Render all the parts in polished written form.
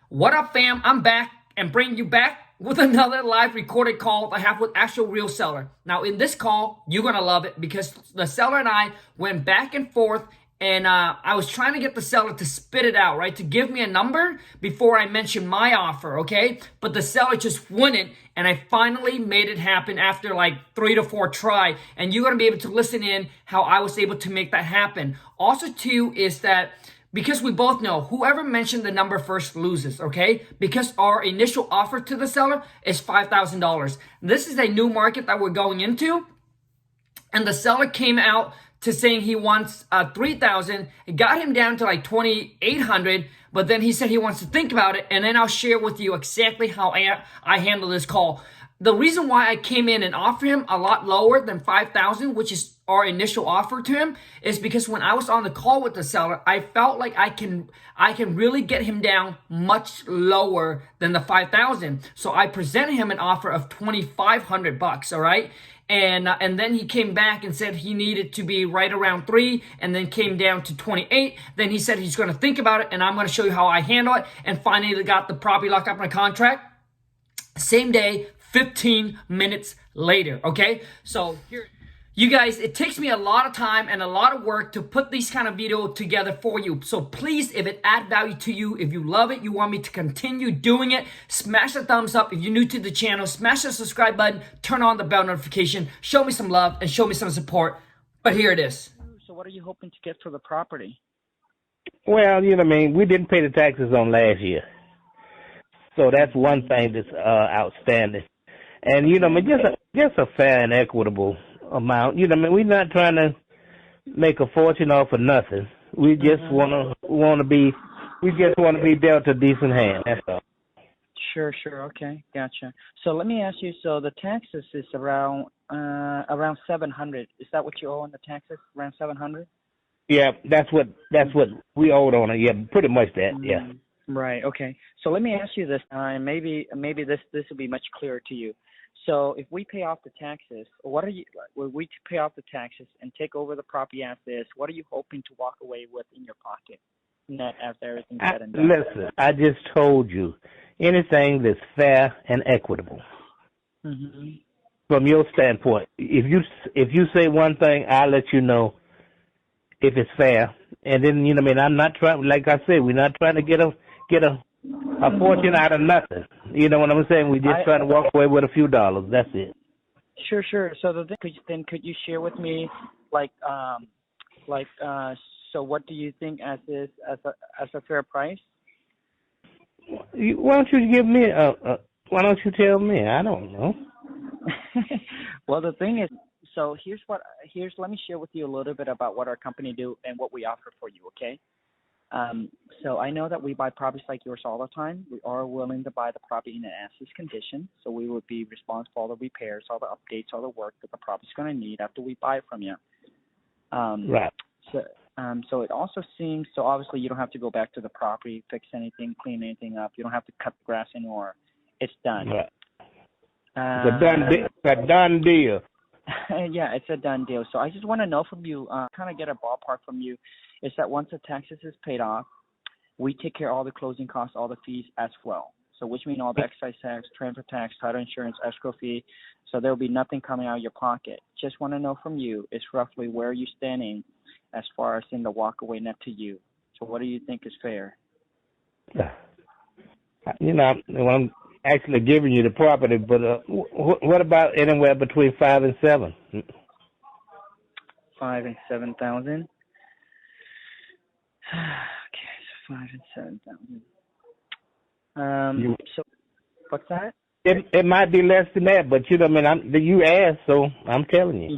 What up, fam? I'm back and bring you back with another live recorded call I have with actual real seller. Now, in this call, you're gonna love it because the seller and I went back and forth, and I was trying to get the seller to spit it out, right? To give me a number before I mentioned my offer, okay? But the seller just wouldn't, and I finally made it happen after like 3 to 4 try. And you're gonna be able to listen in how I was able to make that happen. Also, too, is that because we both know whoever mentioned the number first loses, okay? Because our initial offer to the seller is $5,000. This is a new market that we're going into, and the seller came out to saying he wants 3,000. It got him down to like 2,800, but then he said he wants to think about it, and then I'll share with you exactly how I handle this call. The reason why I came in and offered him a lot lower than 5,000, which is our initial offer to him, is because when I was on the call with the seller, I felt like I can really get him down much lower than the 5,000. So I presented him an offer of 2,500 bucks. All right. And then he came back and said he needed to be right around 3, and then came down to 28. Then he said he's going to think about it, and I'm going to show you how I handle it. And finally got the property locked up in a contract. Same day, 15 minutes later, okay? So here, you guys, it takes me a lot of time and a lot of work to put these kind of videos together for you. So please, if it add value to you, if you love it, you want me to continue doing it, smash the thumbs up. If you're new to the channel, smash the subscribe button, turn on the bell notification, show me some love and show me some support. But here it is. So what are you hoping to get for the property? Well, you know what I mean? We didn't pay the taxes on last year. So that's one thing that's outstanding. And, you know, I mean, just a fair and equitable amount. You know, I mean, we're not trying to make a fortune off of nothing. We just want to be dealt a decent hand. That's all. Sure. Okay, gotcha. So let me ask you. So the taxes is around 700. Is that what you owe on the taxes? Around 700? Yeah, that's what we owed on it. Yeah, pretty much that. Yeah. Right. Okay. So let me ask you this time. Maybe this will be much clearer to you. So if we pay off the taxes, will we pay off the taxes and take over the property as is? What are you hoping to walk away with in your pocket net after everything's said and done? Listen, I just told you, anything that's fair and equitable. Mm-hmm. From your standpoint, if you say one thing, I'll let you know if it's fair. And then, you know, I mean, I'm not trying, like I said, we're not trying to get a fortune out of nothing. You know what I'm saying? We just trying to walk away with a few dollars. That's it. Sure. So could you share with me, so what do you think as a fair price? Why don't you give me why don't you tell me? I don't know. Well, the thing is, so let me share with you a little bit about what our company do and what we offer for you, okay? So I know that we buy properties like yours all the time. We are willing to buy the property in an as-is condition, so we would be responsible for all the repairs, all the updates, all the work that the property's going to need after we buy it from you. Right. So it also seems, so obviously you don't have to go back to the property, fix anything, clean anything up. You don't have to cut the grass anymore. It's done. Right. It's a done deal. Yeah, it's a done deal. So I just want to know from you, kind of get a ballpark from you, is that once the taxes is paid off, we take care of all the closing costs, all the fees as well. So which means all the excise tax, transfer tax, title insurance, escrow fee. So there will be nothing coming out of your pocket. Just want to know from you is roughly where are you standing as far as in the walkaway net to you. So what do you think is fair? You know, I'm actually giving you the property, but what about anywhere between 5 and 7? 5 and 7,000. Okay, so 5 and 7,000. So what's that? It might be less than that, but you know, I mean, you asked, so I'm telling you.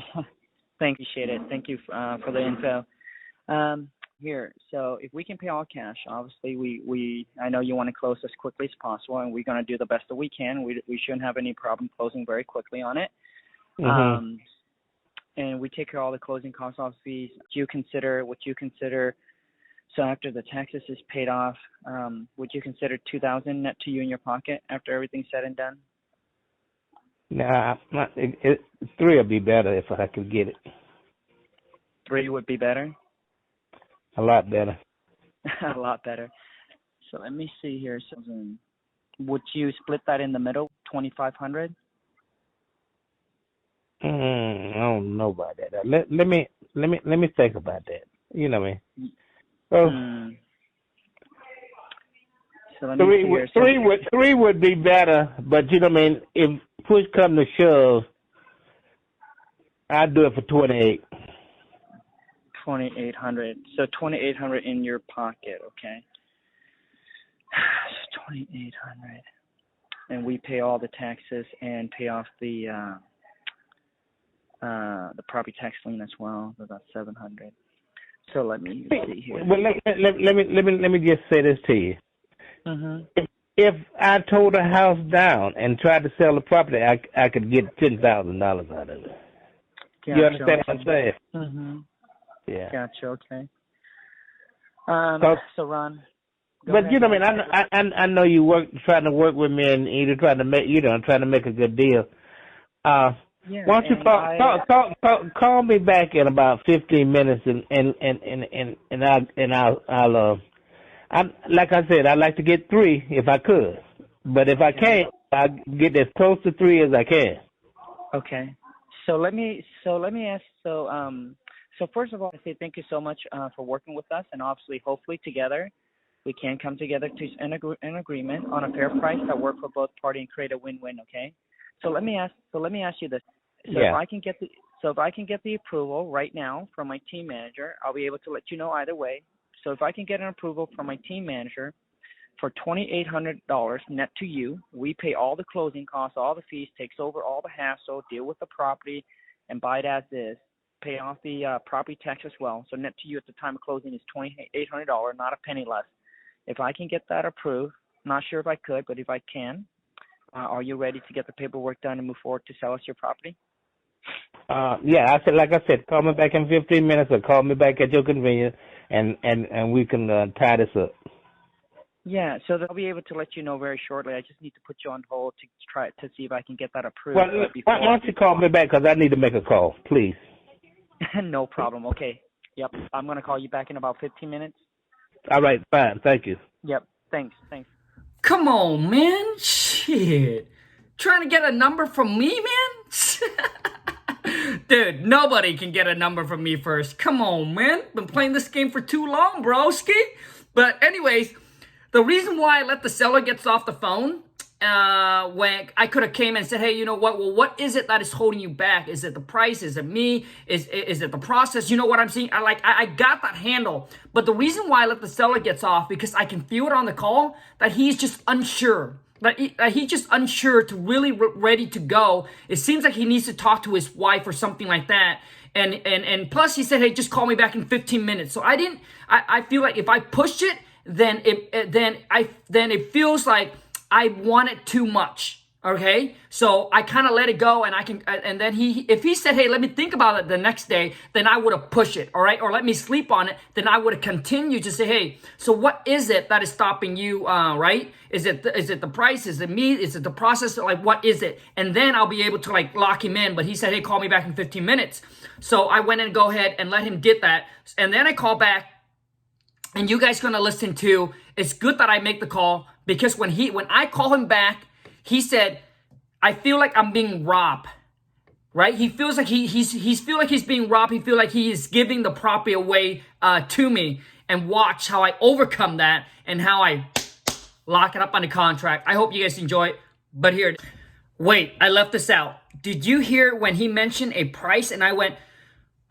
Appreciate it. Thank you for the info. Here, so if we can pay all cash, obviously I know you want to close as quickly as possible, and we're going to do the best that we can. We shouldn't have any problem closing very quickly on it. Mm-hmm. And we take care of all the closing costs, off fees. What you consider. So after the taxes is paid off, would you consider $2,000 net to you in your pocket after everything's said and done? Nah, 3 would be better if I could get it. 3 would be better? A lot better. A lot better. So let me see here. So, would you split that in the middle, 2,500? I don't know about that. Let me think about that. You know what I mean? So So let me see here. So, three would be better, but you know what I mean. If push come to shove, I'd do it for 28. 2,800. So 2,800 in your pocket, okay? 2,800, and we pay all the taxes and pay off the property tax lien as well. So that's 700. So let me see here. Well, let me just say this to you. Mm-hmm. If I tore the house down and tried to sell the property, I could get $10,000 out of it. Gotcha. You understand what I'm saying? Mm-hmm. Yeah. Gotcha. Okay. So Ron. But ahead. You know, what I mean, I know you trying to work with me, and you're trying to make a good deal. Why don't you call me back in about 15 minutes, and I'll like I said, I'd like to get 3 if I could, but if I can't, I'll get as close to 3 as I can. Okay. So let me ask. So first of all, I say thank you so much for working with us, and obviously, hopefully, together we can come together to an agreement on a fair price that works for both parties and create a win-win. Okay. So let me ask you this. So if I can get the approval right now from my team manager, I'll be able to let you know either way. So if I can get an approval from my team manager for $2,800 net to you, we pay all the closing costs, all the fees, takes over all the hassle, deal with the property, and buy it as is. Pay off the property tax as well. So net to you at the time of closing is $2,800, not a penny less. If I can get that approved, not sure if I could, but if I can, are you ready to get the paperwork done and move forward to sell us your property? Yeah, like I said, call me back in 15 minutes or call me back at your convenience, and we can tie this up. Yeah, so they'll be able to let you know very shortly. I just need to put you on hold to try to see if I can get that approved. Well, why don't you call me back, because I need to make a call, please. No problem. Okay. Yep. I'm going to call you back in about 15 minutes. All right, fine. Thank you. Yep. Thanks. Come on, man. Shit. Trying to get a number from me, man? Dude, nobody can get a number from me first. Come on, man. Been playing this game for too long, broski. But anyways, the reason why I let the seller get off the phone, when I could have came and said, hey, you know what? Well, what is it that is holding you back? Is it the price? Is it me? Is it the process? You know what I'm saying? I got that handle. But the reason why I let the seller get off, because I can feel it on the call that he's just unsure. That he's just unsure to really ready to go. It seems like he needs to talk to his wife or something like that. And plus he said, hey, just call me back in 15 minutes. So I feel like if I push it, then it feels like I want it too much. Okay, so I kind of let it go, and then if he said, hey, let me think about it the next day, then I would have pushed it, all right, or let me sleep on it, then I would have continued to say, hey, so what is it that is stopping you, right? Is it the price? Is it me? Is it the process? Like, what is it? And then I'll be able to like lock him in. But he said, hey, call me back in 15 minutes. So I went and go ahead and let him get that, and then I call back. And you guys gonna listen to, it's good that I make the call, because when I call him back, he said, I feel like I'm being robbed, right? He feels like he's feel like he's being robbed. He feel like he is giving the property away to me. And watch how I overcome that and how I lock it up on the contract. I hope you guys enjoy it. But here, wait, I left this out. Did you hear when he mentioned a price and I went,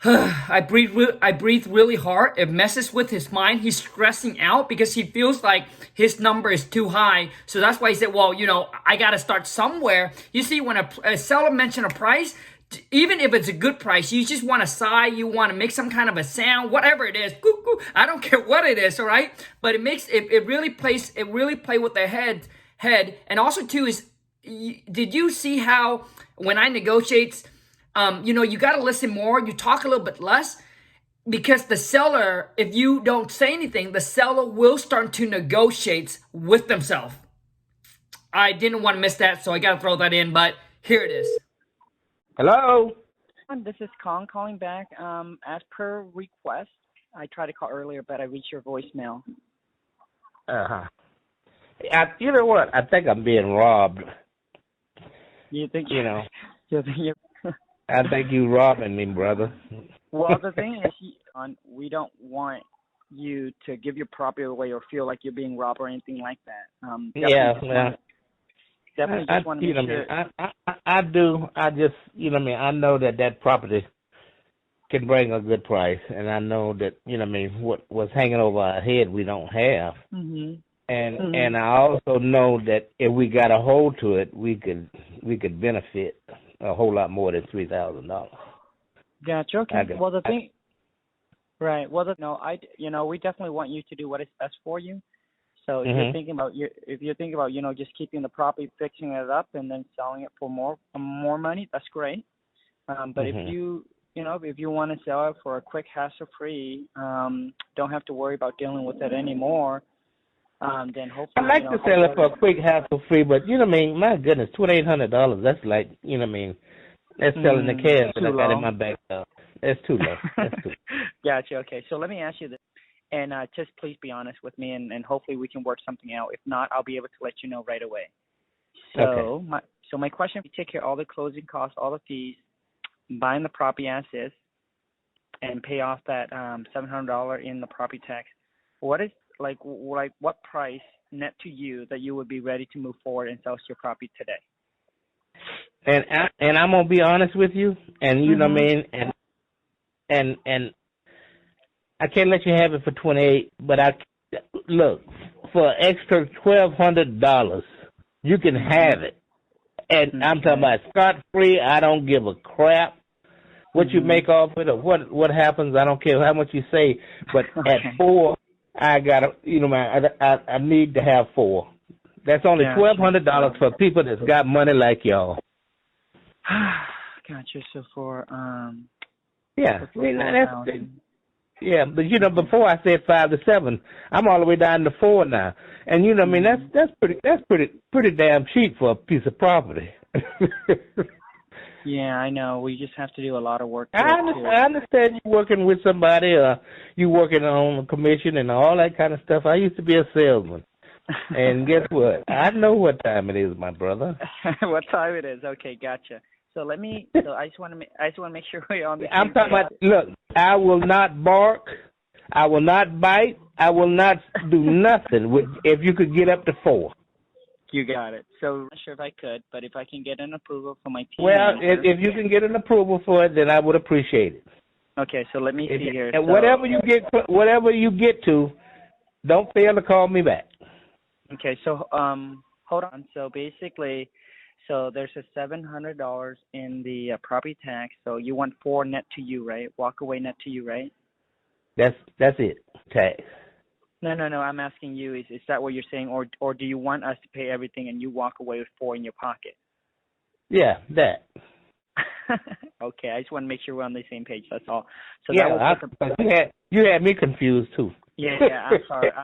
I breathe really hard. It messes with his mind. He's stressing out because he feels like his number is too high. So that's why he said, well, you know, I got to start somewhere. You see, when a seller mentions a price, even if it's a good price, you just want to sigh. You want to make some kind of a sound, whatever it is. I don't care what it is, all right? But it really plays with their head. And also, too, is, did you see how when I negotiate, you know, you got to listen more. You talk a little bit less, because the seller, if you don't say anything, the seller will start to negotiate with themselves. I didn't want to miss that, so I got to throw that in, but here it is. Hello? This is Khang calling back. As per request, I tried to call earlier, but I reached your voicemail. Uh-huh. You know what? I think I'm being robbed. You think You know, you think you I think you robbing me, brother. Well, the thing is, we don't want you to give your property away or feel like you're being robbed or anything like that. Yeah, well, Definitely just want to you make know, sure. I do. I just, you know, I know that property can bring a good price, and I know that, what's hanging over our head we don't have, Mhm. and I also know that if we got a hold to it, we could benefit a whole lot more than $3,000. Gotcha. Okay. Well, the thing, right? Well, we definitely want you to do what is best for you. So if you're thinking about just keeping the property, fixing it up, and then selling it for more money, that's great. But if if you want to sell it for a quick hassle-free, don't have to worry about dealing with it anymore, then hopefully. I like to sell it for a quick hassle-free, but my goodness, $2,800. That's like, that's selling the cash that I got in my back. That's too low. That's too. Gotcha. Okay. So let me ask you this. And just please be honest with me, and hopefully we can work something out. If not, I'll be able to let you know right away. So okay. my question: you take care of all the closing costs, all the fees, buying the property as is, and pay off that $700 in the property tax. What is what price net to you that you would be ready to move forward and sell your property today? And I'm gonna be honest with you, and you know what I mean, and I can't let you have it for 28, but look, for extra $1,200, you can have it. And I'm talking about scot free. I don't give a crap what you make off it or what happens. I don't care how much you say. But at 4, I gotta, I need to have 4. That's only $1,200 for people that's got money like y'all. Gotcha. So for yeah, yeah, but before I said 5 to 7, I'm all the way down to 4 now, and that's pretty damn cheap for a piece of property. Yeah, I know. We just have to do a lot of work. I understand you working with somebody, or you working on a commission and all that kind of stuff. I used to be a salesman, and guess what? I know what time it is, my brother. What time it is? Okay, gotcha. So I just want to make sure we're on the same I'm talking about, look, I will not bark. I will not bite. I will not do nothing if you could get up to 4. You got it. So I'm not sure if I could, but if I can get an approval from my team. Well, if you can get an approval for it, then I would appreciate it. Okay, so let me see here. And whatever you get to, don't fail to call me back. Okay, so hold on. So basically, there's a $700 in the property tax. So you want 4 net to you, right? Walk away net to you, right? That's it. Tax. No. I'm asking you, is that what you're saying, or do you want us to pay everything and you walk away with 4 in your pocket? Yeah, that. Okay, I just want to make sure we're on the same page. That's all. So yeah, you had me confused too. Yeah.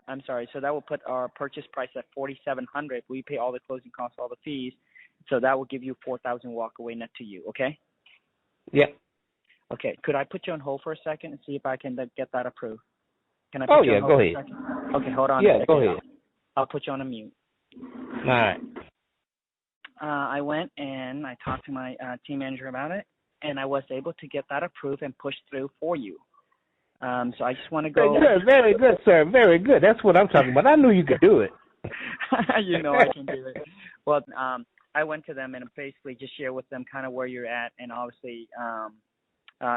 I'm sorry. So that will put our purchase price at $4,700. We pay all the closing costs, all the fees. So that will give you $4,000 walk away net to you. Okay. Yeah. Okay. Could I put you on hold for a second and see if I can get that approved? Can I? Go ahead. Okay, hold on. Yeah, go ahead. I'll put you on a mute. All right. I went and I talked to my team manager about it, and I was able to get that approved and pushed through for you. So I just want to go. Very good, sir. Very good. That's what I'm talking about. I knew you could do it. I can do it. Well, I went to them and basically just shared with them kind of where you're at, and obviously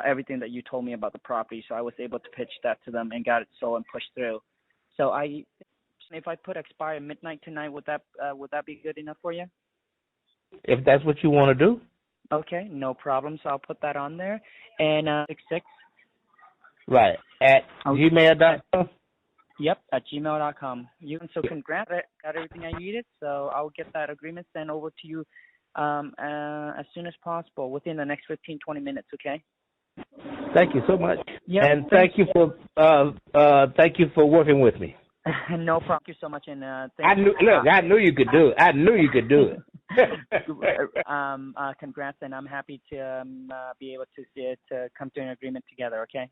everything that you told me about the property. So I was able to pitch that to them and got it sold and pushed through. So if I put expire midnight tonight, would that be good enough for you? If that's what you want to do. Okay, no problem. So I'll put that on there. And 66. Right, at gmail.com? Yep, at gmail.com. So congrats, got everything I needed. So I'll get that agreement sent over to you as soon as possible, within the next 15, 20 minutes, okay? Thank you so much. Yep, and thank you for working with me. No problem. Thank you so much. And I knew you could do it. I knew you could do it. Congrats, and I'm happy to be able to see it, to come to an agreement together, okay?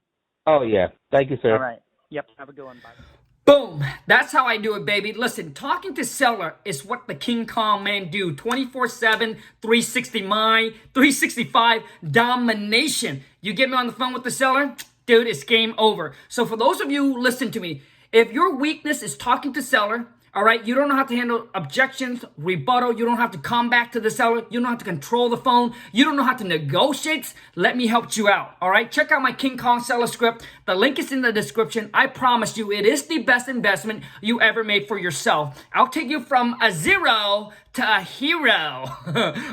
Oh, yeah. Thank you, sir. All right. Yep. Have a good one. Bye. Boom. That's how I do it, baby. Listen, talking to seller is what the King Kong man do. 24/7, 365 domination. You get me on the phone with the seller, dude, it's game over. So for those of you who listen to me, if your weakness is talking to seller, all right, you don't know how to handle objections, rebuttal. You don't have to come back to the seller. You don't have to control the phone. You don't know how to negotiate. Let me help you out, all right? Check out my King Kong seller script. The link is in the description. I promise you, it is the best investment you ever made for yourself. I'll take you from a zero to a hero,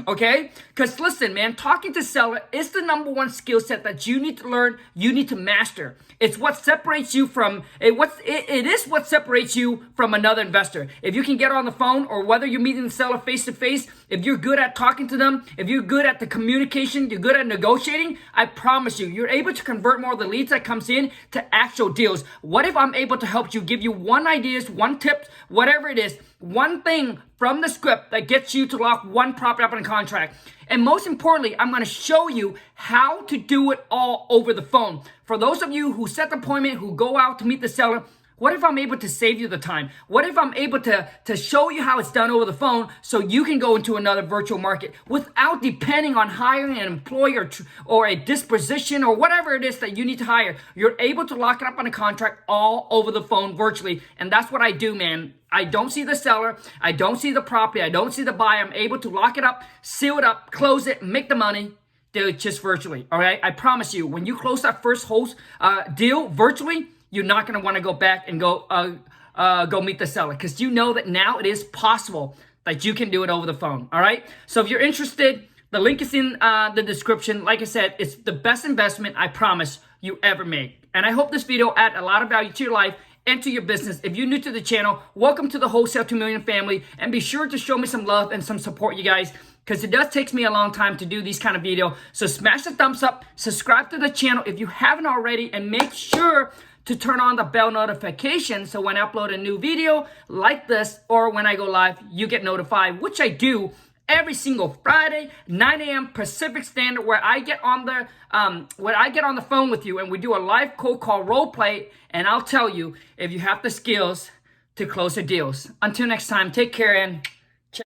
okay? Because listen, man, talking to seller is the #1 skill set that you need to learn, you need to master. It's what separates you from, it is what separates you from another investor. If you can get on the phone, or whether you're meeting the seller face to face, if you're good at talking to them, if you're good at the communication, you're good at negotiating, I promise you, you're able to convert more of the leads that comes in to actual deals. What if I'm able to help you, give you one ideas, one tip, whatever it is, one thing from the script that gets you to lock one property up in a contract. And most importantly, I'm going to show you how to do it all over the phone. For those of you who set the appointment, who go out to meet the seller, what if I'm able to save you the time? What if I'm able to show you how it's done over the phone so you can go into another virtual market without depending on hiring an employee or a disposition or whatever it is that you need to hire? You're able to lock it up on a contract all over the phone virtually. And that's what I do, man. I don't see the seller. I don't see the property. I don't see the buyer. I'm able to lock it up, seal it up, close it, make the money. Dude, just virtually, all right? I promise you, when you close that first deal virtually, you're not going to want to go back and go meet the seller, because you know that now it is possible that you can do it over the phone, all right? So if you're interested, the link is in the description. Like I said, it's the best investment, I promise, you ever made. And I hope this video add a lot of value to your life and to your business. If you're new to the channel, welcome to the Wholesale 2 Million family, and be sure to show me some love and some support, you guys, because it does take me a long time to do these kind of videos. So smash the thumbs up, subscribe to the channel if you haven't already, and make sure to turn on the bell notification so when I upload a new video like this or when I go live, you get notified, which I do every single Friday, 9 a.m. Pacific Standard, where I get on the phone with you and we do a live cold call role play, and I'll tell you if you have the skills to close the deals. Until next time, take care and